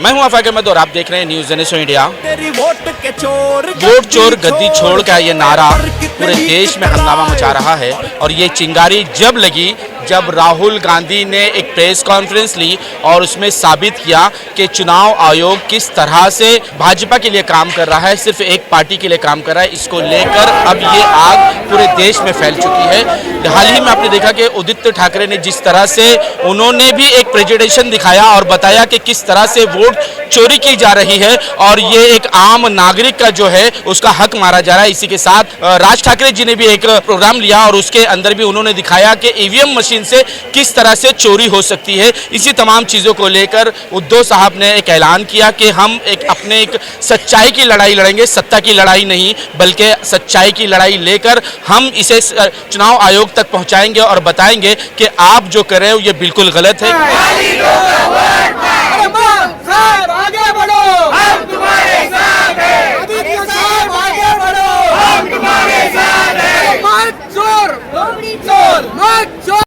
मैं हूं आफाक अहमद और आप देख रहे हैं न्यूज़ जेनेसो इंडिया। वोट चोर गद्दी छोड़ का ये नारा पूरे देश में हंगामा मचा रहा है और ये चिंगारी जब लगी जब राहुल गांधी ने एक प्रेस कॉन्फ्रेंस ली और उसमें साबित किया कि चुनाव आयोग किस तरह से भाजपा के लिए काम कर रहा है, सिर्फ एक पार्टी के लिए काम कर रहा है। इसको लेकर अब ये आग पूरे देश में फैल चुकी है। हाल ही में आपने देखा कि उदित ठाकरे ने जिस तरह से उन्होंने भी एक प्रेजेंटेशन दिखाया और बताया कि किस तरह से वोट चोरी की जा रही है और ये एक आम नागरिक का जो है उसका हक मारा जा रहा है। इसी के साथ राज ठाकरे जी ने भी एक प्रोग्राम लिया और उसके अंदर भी उन्होंने दिखाया कि ईवीएम मशीन से किस तरह से चोरी हो सकती है। इसी तमाम चीज़ों को लेकर उद्धव साहब ने एक ऐलान किया कि हम अपने एक सच्चाई की लड़ाई लड़ेंगे, सत्ता की लड़ाई नहीं बल्कि सच्चाई की लड़ाई लेकर हम इसे चुनाव आयोग तक पहुंचाएंगे और बताएंगे कि आप जो कर रहे हो ये बिल्कुल गलत है। आगे बढ़ो, हम तुम्हारे साथ हैं। आदित्य साहब आगे बढ़ो, हम तुम्हारे साथ हैं। मत चोर, चोर, मत चोर,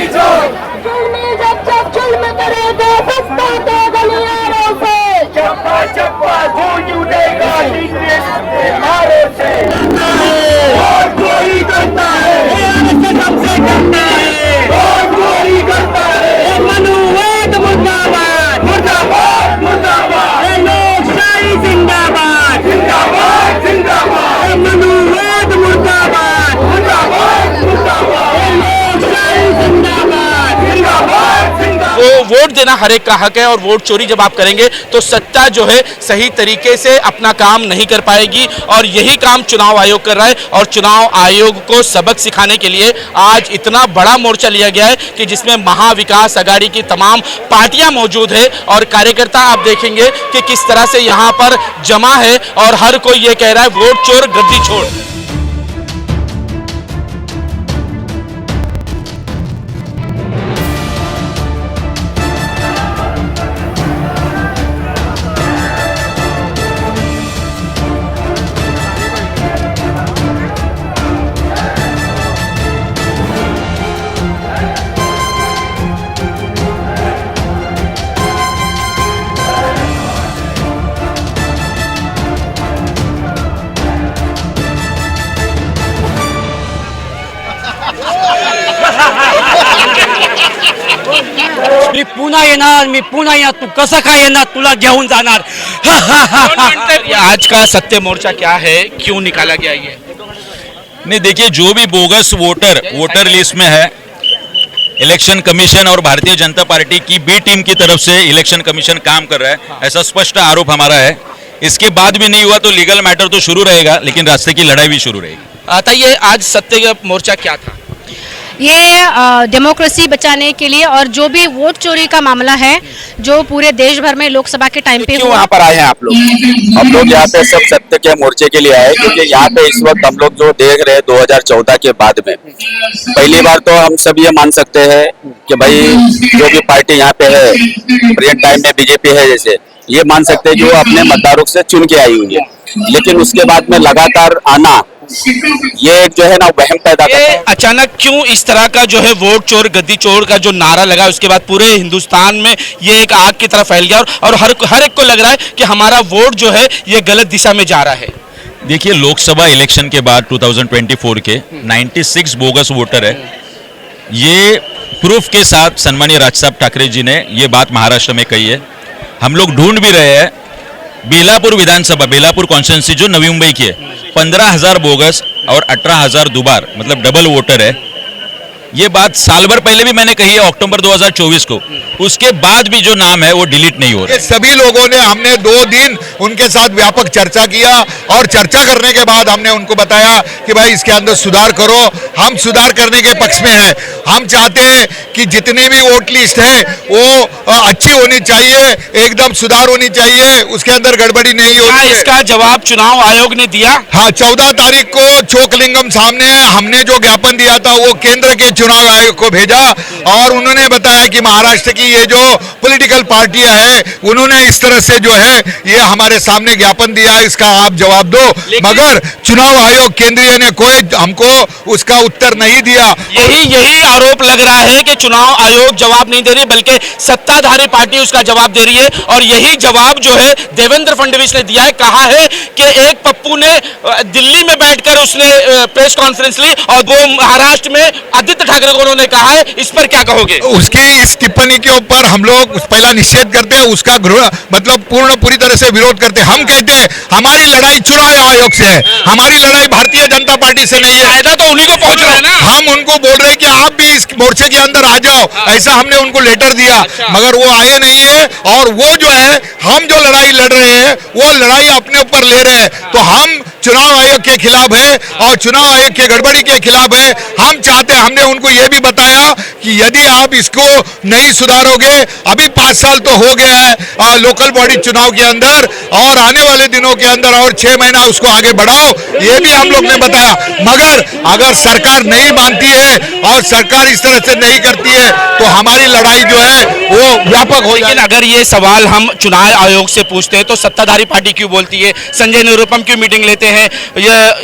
चोर। जुल्मी जब जुल्म करेगा सत्ता तो गलियारों से, चप्पा चप्पा गूंज उठेगा मारो से। और चोरी करता है, हमसे करता है, और चोरी करता है। मनुवाद मुर्दाबाद, मुर्दाबाद, मुर्दाबाद। लोकशाही जिंदाबाद, जिंदाबाद, जिंदाबाद। मनुवाद मुर्दाबाद, मुर्दाबाद, मुर्दाबाद। लोकशाही जिंदाबाद, जिंदाबाद, जिंदाबाद। वो वोट देना हर एक का हक है और वोट चोरी जब आप करेंगे तो सत्ता जो है सही तरीके से अपना काम नहीं कर पाएगी और यही काम चुनाव आयोग कर रहा है। और चुनाव आयोग को सबक सिखाने के लिए आज इतना बड़ा मोर्चा लिया गया है कि जिसमें महाविकास आघाड़ी की तमाम पार्टियां मौजूद है और कार्यकर्ता आप देखेंगे कि किस तरह से यहाँ पर जमा है और हर कोई ये कह रहा है वोट चोर गद्दी छोड़। मी पुन्हा येणार, मी पुन्हा येणार. तू कसं काय येणार, तुला घेऊन जाणार. आज का सत्य मोर्चा क्या है, क्यों निकाला गया ये? नहीं देखिए, जो भी बोगस वोटर लिस्ट में है, इलेक्शन कमीशन और भारतीय जनता पार्टी की बी टीम की तरफ से इलेक्शन कमीशन काम कर रहा है, ऐसा स्पष्ट आरोप हमारा है। इसके बाद भी नहीं हुआ तो लीगल मैटर तो शुरू रहेगा, लेकिन रास्ते की लड़ाई भी शुरू रहेगी। आता ये आज सत्य मोर्चा क्या था? ये डेमोक्रेसी बचाने के लिए और जो भी वोट चोरी का मामला है जो पूरे देश भर में लोकसभा के टाइम पे क्यों यहाँ पर आए हैं आप लोग? हम लोग यहाँ पे सब सत्य के मोर्चे के लिए आए क्योंकि यहाँ पे इस वक्त हम लोग जो देख रहे हैं 2014 के बाद में पहली बार तो हम सब ये मान सकते हैं कि भाई जो भी पार्टी यहाँ पे है प्रेजेंट टाइम में बीजेपी है, जैसे ये मान सकते हैं कि वो अपने मतदारों से चुन के आई हुई है, लेकिन उसके बाद में लगातार आना ये जो है ना वहम पैदा करता है। अचानक क्यों इस तरह का जो है वोट चोर गद्दी चोर का जो नारा लगा उसके बाद पूरे हिंदुस्तान में ये एक आग की तरह फैल गया और हर एक को लग रहा है कि हमारा वोट जो है ये गलत दिशा में जा रहा है। देखिए, लोकसभा इलेक्शन के बाद 2024 के 96 बोगस वोटर है। ये प्रूफ के साथ सन्माननीय राज साहब ठाकरे जी ने ये बात महाराष्ट्र में कही है। हम लोग ढूंढ भी रहे हैं। बेलापुर विधानसभा, बेलापुर कॉन्स्टिट्यूंसी जो नवी मुंबई की है, 15,000 बोगस और 18,000 दुबार, मतलब डबल वोटर है। ये बात साल भर पहले भी मैंने कही है, अक्टूबर 2024 को। उसके बाद भी जो नाम है वो डिलीट नहीं हो रहा। सभी लोगों ने, हमने 2 दिन उनके साथ व्यापक चर्चा किया और चर्चा करने के बाद हमने उनको बताया कि भाई इसके अंदर सुधार करो। हम सुधार करने के पक्ष में हैं। हम चाहते हैं कि जितनी भी वोट लिस्ट है वो अच्छी होनी चाहिए, एकदम सुधार होनी चाहिए, उसके अंदर गड़बड़ी नहीं होनी। इसका जवाब चुनाव आयोग ने दिया। हाँ, 14 तारीख को चोकलिंगम सामने हमने जो ज्ञापन दिया था वो केंद्र के चुनाव आयोग को भेजा और उन्होंने बताया कि महाराष्ट्र की ये जो पॉलिटिकल पार्टियां हैं उन्होंने इस तरह से जो है ये हमारे सामने ज्ञापन दिया, इसका आप जवाब जवाब दो, मगर चुनाव आयोग केंद्रीय ने कोई हमको उसका उत्तर नहीं दिया। यही आरोप लग रहा है कि चुनाव आयोग जवाब नहीं दे रही, बल्कि सत्ताधारी पार्टी उसका जवाब दे रही है। और यही जवाब जो है देवेंद्र फडणवीस ने दिया है। कहा है कि एक पप्पू ने दिल्ली में बैठकर उसने प्रेस कॉन्फ्रेंस ली और वो महाराष्ट्र में आदित्य ठाकरे को उन्होंने कहा है। इस पर क्या कहोगे? उसकी इस टिप्पणी के ऊपर हम लोग पहला निषेध करते हैं, उसका मतलब पूरी तरह से विरोध करते हैं। हम कहते हैं हमारी लड़ाई चुनाव आयोग से है, हमारी लड़ाई भारतीय जनता पार्टी से नहीं है। फायदा तो उन्हीं को पहुंच रहा है ना। हम उनको बोल रहे हैं कि आप भी इस मोर्चे के अंदर आ जाओ, ऐसा हमने उनको लेटर दिया, मगर वो आए नहीं है। और वो जो है, हम जो लड़ाई लड़ रहे हैं वो लड़ाई अपने ऊपर ले रहे हैं। तो हम चुनाव आयोग के खिलाफ है और चुनाव आयोग के गड़बड़ी के खिलाफ है। हम चाहते हैं, हमने उनको ये भी बताया कि यदि आप इसको नहीं सुधारोगे, अभी 5 साल तो हो गया है लोकल बॉडी चुनाव के अंदर, और आने वाले दिनों के अंदर और 6 महीना उसको आगे बढ़ाओ, ये भी हम लोग ने बताया। मगर अगर सरकार नहीं मानती है और सरकार इस तरह से नहीं करती है तो हमारी लड़ाई जो है वो व्यापक हो। लेकिन अगर ये सवाल हम चुनाव आयोग से पूछते हैं तो सत्ताधारी पार्टी क्यों बोलती है? संजय निरुपम क्यों मीटिंग लेते हैं?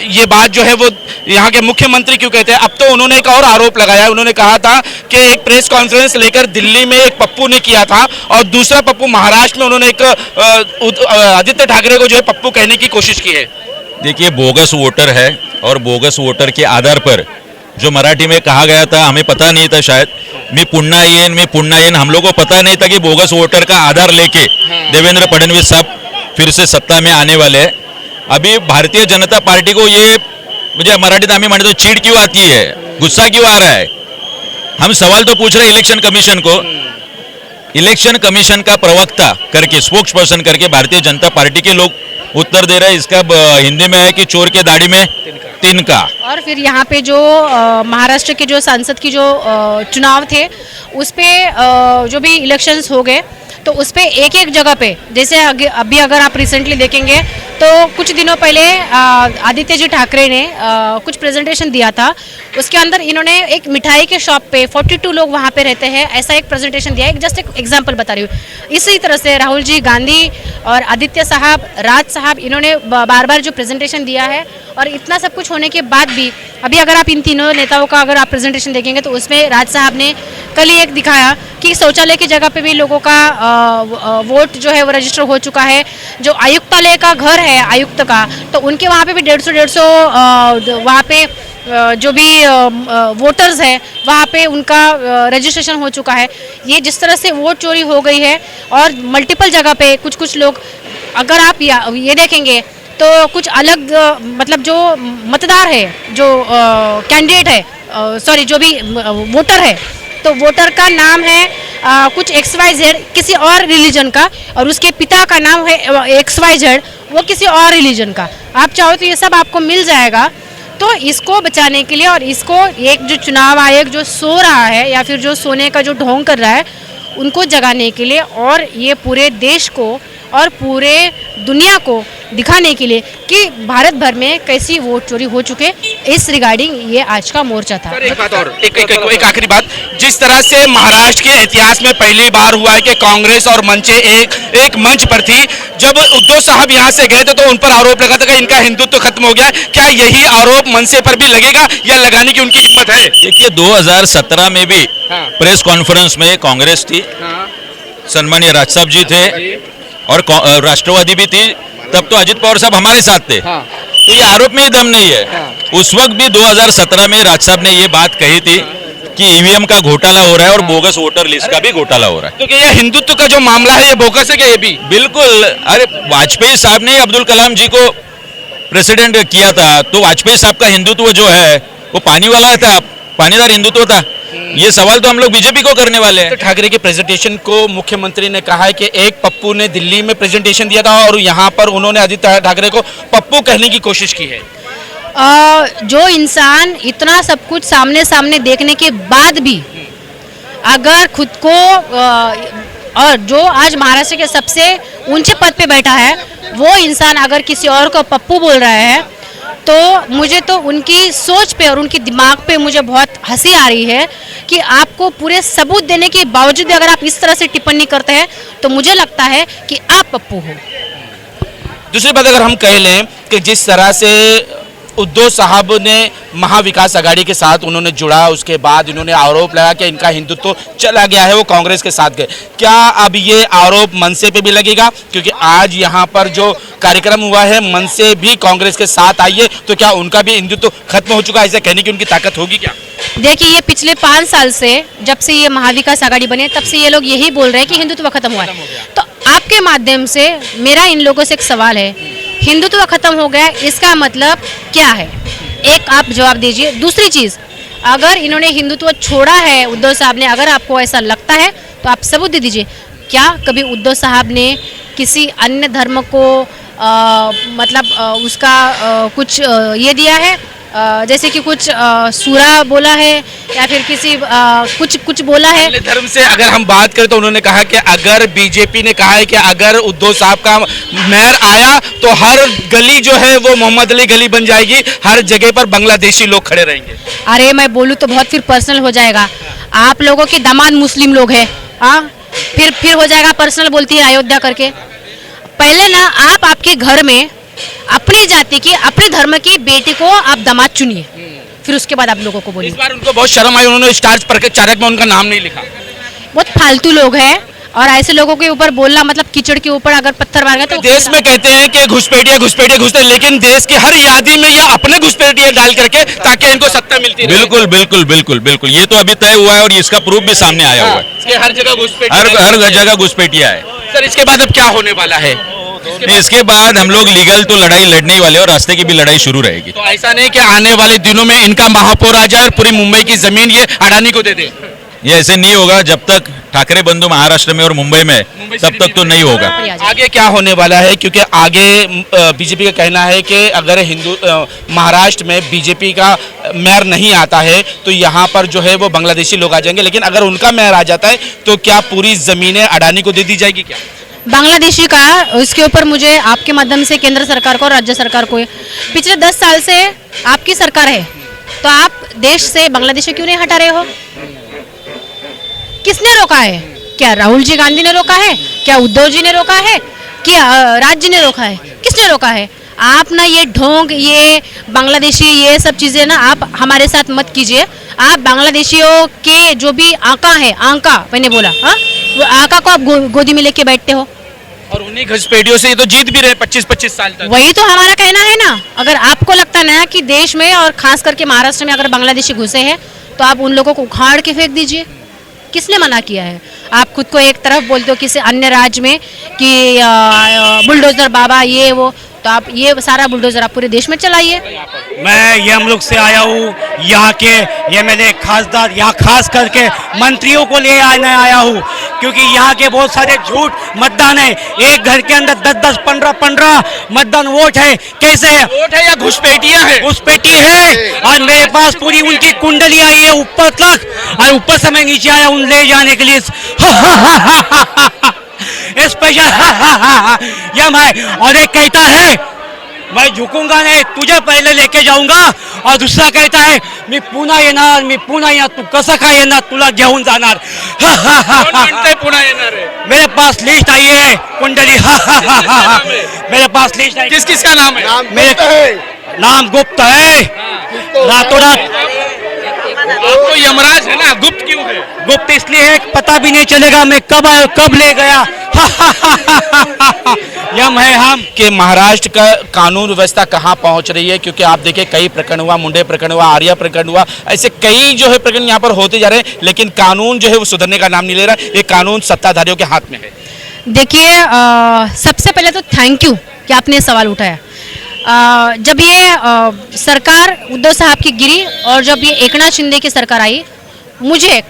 ये बात जो है वो यहाँ के मुख्यमंत्री क्यों कहते हैं? अब तो उन्होंने एक और आरोप लगाया। उन्होंने कहा था कि एक प्रेस कॉन्फ्रेंस लेकर दिल्ली में एक पप्पू ने किया था और दूसरा पप्पू महाराष्ट्र में उन्होंने एक आदित्य ठाकरे को जो है पप्पू कहने की कोशिश की है। देखिए, बोगस वोटर है और बोगस वोटर के आधार पर जो मराठी में कहा गया था, हमें पता नहीं था शायद, मैं पुन्हा येन, हम लोग को पता नहीं था कि बोगस वोटर का आधार लेके देवेंद्र फडणवीस साहब फिर से सत्ता में आने वाले हैं। अभी भारतीय जनता पार्टी को ये, मुझे मराठीत आम्ही म्हणतो, चीड क्यों आती है, गुस्सा क्यों आ रहा है? हम सवाल तो पूछ रहे इलेक्शन कमीशन को। इलेक्शन कमीशन का प्रवक्ता करके, स्पोक्स पर्सन करके भारतीय जनता पार्टी के लोग उत्तर दे रहे हैं। इसका हिंदी में है कि चोर के दाढ़ी में तिनका। और फिर यहाँ पे जो महाराष्ट्र के जो सांसद की जो चुनाव थे उस पे जो भी इलेक्शंस हो गए तो उस पे एक जगह पे, जैसे अभी अगर आप रिसेंटली देखेंगे तो कुछ दिनों पहले आदित्य जी ठाकरे ने कुछ प्रेजेंटेशन दिया था। उसके अंदर इन्होंने एक मिठाई के शॉप पे 42 लोग वहाँ पे रहते हैं, ऐसा एक प्रेजेंटेशन दिया है। जस्ट एक एग्जांपल बता रही हूँ। इसी तरह से राहुल जी गांधी और आदित्य साहब, राज साहब, इन्होंने बार बार जो प्रेजेंटेशन दिया है और इतना सब कुछ होने के बाद भी अभी अगर आप इन तीनों नेताओं का अगर आप प्रेजेंटेशन देखेंगे तो उसमें राज साहब ने कल ही एक दिखाया कि शौचालय की जगह पे भी लोगों का वोट जो है वो रजिस्टर हो चुका है। जो आयुक्तालय का घर है आयुक्त का, तो उनके वहाँ पे भी 150 वहाँ पे जो भी वोटर्स हैं वहाँ पे उनका रजिस्ट्रेशन हो चुका है। ये जिस तरह से वोट चोरी हो गई है और मल्टीपल जगह पे कुछ लोग, अगर आप ये देखेंगे तो कुछ अलग, मतलब जो मतदार है, जो कैंडिडेट है, सॉरी जो भी वोटर है, तो वोटर का नाम है कुछ XYZ किसी और रिलीजन का और उसके पिता का नाम है XYZ वो किसी और रिलीजन का। आप चाहो तो ये सब आपको मिल जाएगा। तो इसको बचाने के लिए और इसको एक जो चुनाव आयोग जो सो रहा है या फिर जो सोने का जो ढोंग कर रहा है उनको जगाने के लिए और ये पूरे देश को और पूरे दुनिया को दिखाने के लिए कि भारत भर में कैसी वोट चोरी हो चुके, इस रिगार्डिंग ये आज का मोर्चा था। एक बात और, एक आखिरी बात, जिस तरह से महाराष्ट्र के इतिहास में पहली बार हुआ है कि कांग्रेस और मंचे एक मंच पर थी, जब उद्धव साहब यहाँ से गए थे तो उन पर आरोप लगा था कि इनका हिंदुत्व खत्म हो गया। क्या यही आरोप मनसे पर भी लगेगा या लगाने की उनकी हिम्मत है? देखिए, 2017 में भी प्रेस कॉन्फ्रेंस में कांग्रेस थी, सन्माननीय राज साहब जी थे और राष्ट्रवादी भी थी, तब तो अजित पवार साहब हमारे साथ थे। तो ये आरोप में ही दम नहीं है। उस वक्त भी 2017 में राज साहब ने ये बात कही थी कि ईवीएम का घोटाला हो रहा है और बोगस वोटर लिस्ट का भी घोटाला हो रहा है। क्योंकि ये हिंदुत्व का जो मामला है ये बोगस है क्या? ये भी बिल्कुल। अरे वाजपेयी साहब ने अब्दुल कलाम जी को प्रेसिडेंट किया था, तो वाजपेयी साहब का हिंदुत्व जो है वो पानी वाला था, पानीदार हिंदुत्व था। ये सवाल तो हम लोग बीजेपी को करने वाले हैं। तो ठाकरे के प्रेजेंटेशन को मुख्यमंत्री ने कहा है कि एक पप्पू ने दिल्ली में प्रेजेंटेशन दिया था और यहाँ पर उन्होंने आदित्य ठाकरे को पप्पू कहने की कोशिश की है। जो इंसान इतना सब कुछ सामने देखने के बाद भी अगर खुद को और जो आज महाराष्ट्र के सबसे ऊंचे पद पे बैठा है वो इंसान अगर किसी और को पप्पू बोल रहा है तो मुझे तो उनकी सोच पे और उनके दिमाग पे मुझे बहुत हंसी आ रही है कि आपको पूरे सबूत देने के बावजूद अगर आप इस तरह से टिप्पणी करते हैं तो मुझे लगता है कि आप पप्पू हो। दूसरी बात अगर हम कह लें कि जिस तरह से उद्धव साहब ने महाविकास आघाड़ी के साथ उन्होंने जुड़ा, उसके बाद इन्होंने आरोप लगा कि इनका हिंदुत्व चला गया है, वो कांग्रेस के साथ गए। क्या अब ये आरोप मनसे पे भी लगेगा? क्योंकि आज यहाँ पर जो कार्यक्रम हुआ है मनसे भी कांग्रेस के साथ आई है, तो क्या उनका भी हिंदुत्व खत्म हो चुका है? ऐसा कहने की उनकी ताकत होगी क्या? देखिए, ये पिछले 5 साल से जब से ये महाविकास आघाड़ी बने तब से ये लोग यही बोल रहे हैं कि हिंदुत्व खत्म हुआ है। तो आपके माध्यम से मेरा इन लोगों से एक सवाल है, हिंदुत्व खत्म हो गया इसका मतलब क्या है? एक आप जवाब दीजिए। दूसरी चीज, अगर इन्होंने हिंदुत्व छोड़ा है उद्धव साहब ने, अगर आपको ऐसा लगता है तो आप सबूत दे दीजिए। क्या कभी उद्धव साहब ने किसी अन्य धर्म को उसका कुछ ये दिया है, जैसे कि कुछ सूरा बोला है या फिर किसी कुछ बोला है? अन्य धर्म से अगर हम बात करें तो उन्होंने कहा कि अगर बीजेपी ने कहा है कि अगर उद्धव साहब का मेयर आया तो हर गली जो है वो मोहम्मद अली गली बन जाएगी, हर जगह पर बांग्लादेशी लोग खड़े रहेंगे। अरे मैं बोलूँ तो बहुत फिर पर्सनल हो जाएगा। आप लोगों के दामाद मुस्लिम लोग हैं, हाँ, फिर हो जाएगा पर्सनल बोलती है अयोध्या करके। पहले ना आप आपके घर में अपनी जाति की, अपने धर्म की बेटी को आप दामाद चुनिए, फिर उसके बाद आप लोगों को बोलिए। इस बार उनको बहुत शर्म आई, उन्होंने स्टार प्रचारक में उनका नाम नहीं लिखा। बहुत फालतू लोग हैं और ऐसे लोगों के ऊपर बोलना मतलब कीचड़ के ऊपर अगर पत्थर मार गया तो देश में कहते हैं कि घुसपैठिया घुसपैठिया घुसते, लेकिन देश की हर यादी में ये अपने घुसपैठिया डाल करके ताकि इनको सत्ता मिलती रहे। बिल्कुल बिल्कुल बिल्कुल बिल्कुल, ये तो अभी तय हुआ है और इसका प्रूफ भी सामने आया हुआ है। हर जगह घुसपैठिया, हर जगह घुसपैठिया है। सर, इसके बाद अब क्या होने वाला है? इसके बाद हम लोग लीगल तो लड़ाई लड़ने ही वाले और रास्ते की भी लड़ाई शुरू रहेगी। तो ऐसा नहीं कि आने वाले दिनों में इनका महापौर आ जाए और पूरी मुंबई की जमीन ये अडानी को दे दे? ये ऐसे नहीं होगा जब तक ठाकरे बंधु महाराष्ट्र में और मुंबई में, तब तक तो नहीं होगा। आगे क्या होने वाला है? क्योंकि आगे बीजेपी का कहना है कि अगर महाराष्ट्र में बीजेपी का मेयर नहीं आता है तो यहाँ पर जो है वो बांग्लादेशी लोग आ जाएंगे, लेकिन अगर उनका मेयर आ जाता है तो क्या पूरी जमीनें अडानी को दे दी जाएगी क्या? बांग्लादेशी का, उसके ऊपर मुझे आपके माध्यम से केंद्र सरकार को और राज्य सरकार को, पिछले 10 साल से आपकी सरकार है तो आप देश से बांग्लादेशी क्यों नहीं हटा रहे हो? किसने रोका है? क्या राहुल जी गांधी ने रोका है? क्या उद्धव जी ने रोका है? क्या राज जी ने रोका है? किसने रोका है? आप ना ये ढोंग, ये बांग्लादेशी, ये सब चीजें ना आप हमारे साथ मत कीजिए। आप बांग्लादेशियों के जो भी आका है, आका मैंने बोला, हाँ, वो आका को आप गोदी में लेके बैठते हो और उन्हीं घुसपैठियों से ये तो जीत भी रहे 25-25 साल तक। वही तो हमारा कहना है ना। अगर आपको लगता है ना कि देश में और खास करके महाराष्ट्र में अगर बांग्लादेशी घुसे हैं तो आप उन लोगों को उखाड़ के फेंक दीजिए। किसने मना किया है? आप खुद को एक तरफ बोलते हो किसी अन्य राज्य में कि बुलडोजर बाबा ये वो, तो आप ये सारा बुलडोजर आप पूरे देश में चलाइए। मैं ये हम लोग से आया हूँ, यहाँ के ये मेरे खासदार, यहाँ खास करके मंत्रियों को ले आने आया हूँ, क्योंकि यहाँ के बहुत सारे झूठ मतदान है। एक घर के अंदर 10-10, 15-15 मतदान वोट है। कैसे है? वोट है या घुसपैठिया है? घुसपैठी है। और मेरे पास पूरी उनकी कुंडली आई है ऊपर तक, और ऊपर से मैं नीचे आया उन ले जाने के लिए स्पेशल यम है। और एक कहता है मैं झुकूंगा नहीं, तुझे पहले लेके जाऊंगा, और दूसरा कहता है मी पुन्हा येणार, मी पुन्हा येणार, तू कसं काय येणार, तुला घेऊन जाणार। पुन्हा येणार है? मेरे पास लिस्ट आई है कुंडली। मेरे पास लिस्ट आई। किस किस का नाम है? मेरे नाम गुप्त है। रातों रात आपको यमराज है ना, गुप्त क्यों है? गुप्त इसलिए है पता भी नहीं चलेगा मैं कब आया कब ले गया। यम है हम कि महाराष्ट्र का कानून व्यवस्था कहाँ पहुँच रही है, क्योंकि आप देखिए कई प्रकरण हुआ, मुंडे प्रकरण हुआ, आर्या प्रकरण हुआ, ऐसे कई जो है प्रकरण यहाँ पर होते जा रहे हैं, लेकिन कानून जो है वो सुधरने का नाम नहीं ले रहा। ये कानून सत्ताधारियों के हाथ में है। देखिए, सबसे पहले तो थैंक यू कि आपने सवाल उठाया। जब ये सरकार उद्धव साहब की गिरी और जब ये एकनाथ शिंदे की सरकार आई, मुझे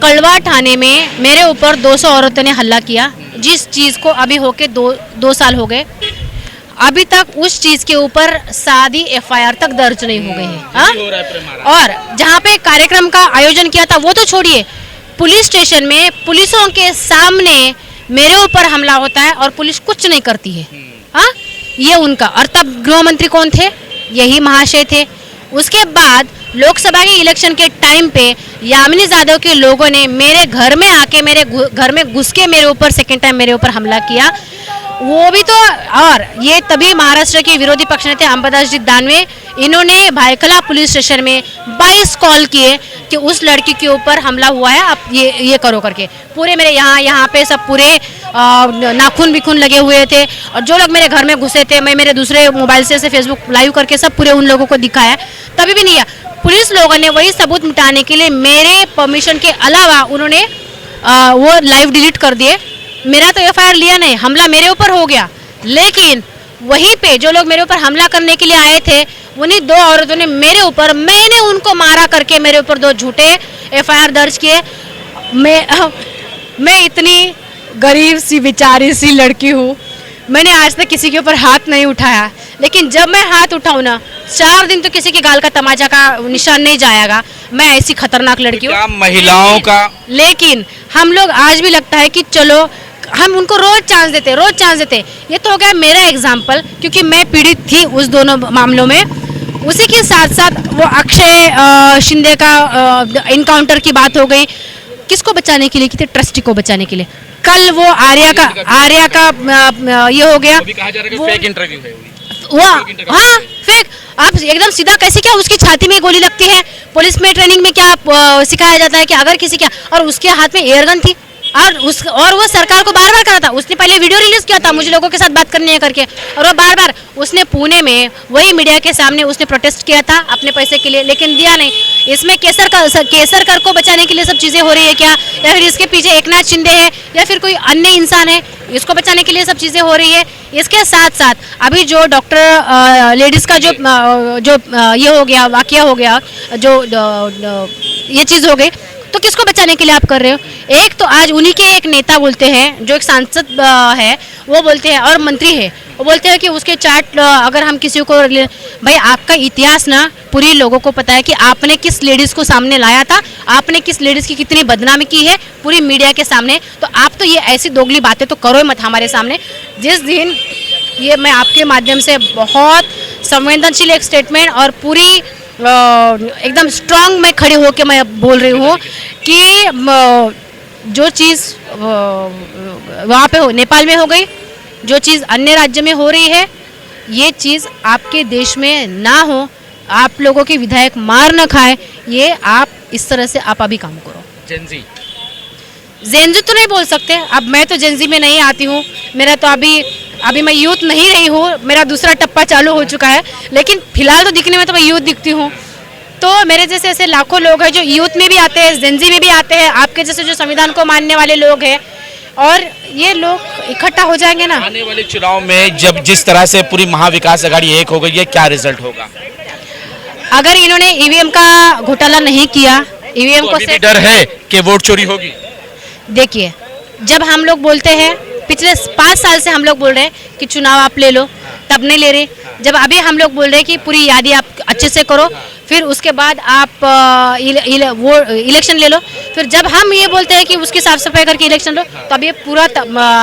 कड़वा थाने में मेरे ऊपर 200 औरतों ने हल्ला किया, जिस चीज़ को अभी होके 2 साल हो गए, अभी तक उस चीज़ के ऊपर सादी FIR तक दर्ज नहीं हो गई है। हाँ? और जहाँ पे कार्यक्रम का आयोजन किया था वो तो छोड़िए, पुलिस स्टेशन में पुलिसों के सामने मेरे ऊपर हमला होता है और पुलिस कुछ नहीं करती है। हाँ, ये उनका। और तब गृह मंत्री कौन थे? यही महाशय थे। उसके बाद लोकसभा के इलेक्शन के टाइम पे यामिनी यादव के लोगों ने मेरे घर में आके, मेरे घर में घुस के मेरे ऊपर सेकेंड टाइम मेरे ऊपर हमला किया। वो भी तो, और ये तभी महाराष्ट्र के विरोधी पक्ष नेता अंबादास जी दानवे, इन्होंने भायखला पुलिस स्टेशन में 22 कॉल किए कि उस लड़की के ऊपर हमला हुआ है, आप ये करो करके। पूरे मेरे यहाँ पे सब पूरे नाखून बिखून लगे हुए थे, और जो लोग मेरे घर में घुसे थे, मैं मेरे दूसरे मोबाइल से फेसबुक लाइव करके सब पूरे उन लोगों को दिखाया, तभी भी नहीं है। पुलिस लोगों ने वही सबूत मिटाने के लिए मेरे परमिशन के अलावा उन्होंने वो लाइव डिलीट कर दिए। मेरा तो एफआईआर लिया नहीं, हमला मेरे ऊपर हो गया, लेकिन वहीं पे जो लोग मेरे ऊपर हमला करने के लिए आए थे, उन्हीं 2 औरतों ने मेरे ऊपर, मैंने उनको मारा करके मेरे ऊपर 2 झूठे एफआईआर दर्ज किए। मैं इतनी गरीब सी बेचारी सी लड़की हूँ, मैंने आज तक किसी के ऊपर हाथ नहीं उठाया, लेकिन जब मैं हाथ उठाऊँ ना, 4 दिन तो किसी के गाल का तमाचा का निशान नहीं जाएगा। मैं ऐसी खतरनाक लड़की हूँ। महिलाओं का, लेकिन हम लोग आज भी लगता है कि चलो हम उनको रोज चांस देते। ये तो हो गया मेरा एग्जाम्पल, क्योंकि मैं पीड़ित थी उस दोनों मामलों में। उसी के साथ साथ वो अक्षय शिंदे का इनकाउंटर की बात हो गई, किसको बचाने के लिए की थी? ट्रस्टी को बचाने के लिए। कल वो आर्या का ये हो गया, फेक इंटरव्यू है वो, हाँ फेक। आप एकदम सीधा कैसे, क्या उसकी छाती में गोली लगती है? पुलिस में ट्रेनिंग में क्या सिखाया जाता है कि अगर किसी क्या, और उसके हाथ में एयरगन थी, और वो सरकार को बार बार कहा था। उसने पहले वीडियो रिलीज किया था मुझे लोगों के साथ बात करने करके, और वो बार बार उसने पुणे में वही मीडिया के सामने उसने प्रोटेस्ट किया था अपने पैसे के लिए, लेकिन दिया नहीं। इसमें केसरकर को बचाने के लिए सब चीजें हो रही है क्या, या फिर इसके पीछे एकनाथ शिंदे है, या फिर कोई अन्य इंसान है, इसको बचाने के लिए सब चीजें हो रही है? इसके साथ साथ अभी जो डॉक्टर लेडीज का जो ये हो गया, वाकया हो गया, जो ये चीज हो गई, तो किसको बचाने के लिए आप कर रहे हो? एक तो आज उन्हीं के एक नेता बोलते हैं, जो एक सांसद है, वो बोलते हैं, और मंत्री है, वो बोलते हैं कि उसके चार्ट अगर हम किसी को, भाई आपका इतिहास ना पूरी लोगों को पता है कि आपने किस लेडीज को सामने लाया था, आपने किस लेडीज की कितनी बदनामी की है पूरी मीडिया के सामने। तो आप तो ये ऐसी दोगली बातें तो करो मत हमारे सामने। जिस दिन ये मैं आपके माध्यम से बहुत संवेदनशील एक स्टेटमेंट और पूरी एकदम स्ट्रांग मैं खड़ी होकर मैं बोल रही हूँ कि जो चीज़ वहाँ पे हो, नेपाल में हो गई, जो चीज़ अन्य राज्य में हो रही है, ये चीज़ आपके देश में ना हो, आप लोगों के विधायक मार न खाए, ये आप इस तरह से आप अभी काम करो। जेंजी तो नहीं बोल सकते, अब मैं तो जेंजी में नहीं आती हूँ, मेरा तो अभी मैं यूथ नहीं रही हूँ, मेरा दूसरा टप्पा चालू हो चुका है, लेकिन फिलहाल तो दिखने में तो मैं यूथ दिखती हूँ। तो मेरे जैसे ऐसे लाखों लोग हैं जो यूथ में भी आते हैं, जेंजी में भी आते हैं, आपके जैसे जो संविधान को मानने वाले लोग हैं, और ये लोग इकट्ठा हो जाएंगे ना। आने वाले चुनाव में जब जिस तरह से पूरी महाविकास आघाड़ी एक हो गई है, क्या रिजल्ट होगा? अगर इन्होंने ईवीएम का घोटाला नहीं किया, ईवीएम तो को अभी भी डर है कि वोट चोरी होगी। देखिए, जब हम लोग बोलते हैं, पिछले 5 साल से हम लोग बोल रहे हैं कि चुनाव आप ले लो, तब नहीं ले रहे। जब अभी हम लोग बोल रहे हैं कि पूरी यादी आप अच्छे से करो, फिर उसके बाद आप वो इलेक्शन ले लो, फिर जब हम ये बोलते हैं कि उसकी साफ सफाई करके इलेक्शन लो, तो अब ये पूरा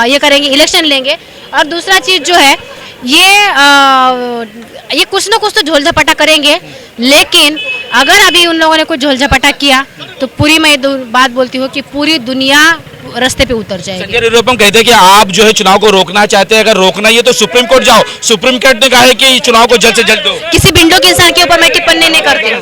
ये करेंगे, इलेक्शन लेंगे। और दूसरा चीज़ जो है, ये कुछ ना कुछ तो झोल झपाटा करेंगे, लेकिन अगर अभी उन लोगों ने कुछ झोल झपाटा किया तो पूरी मैं बात बोलती हूँ कि पूरी दुनिया रास्ते पे उतर जाएगी। संजय निरुपम कहते हैं कि आप जो है चुनाव को रोकना चाहते हैं, अगर रोकना ही है तो सुप्रीम कोर्ट जाओ। सुप्रीम कोर्ट ने कहा है कि चुनाव को जल्द से जल्द दो। किसी बिंडो के इंसान के ऊपर मैं टिप्पणी नहीं करती हूँ।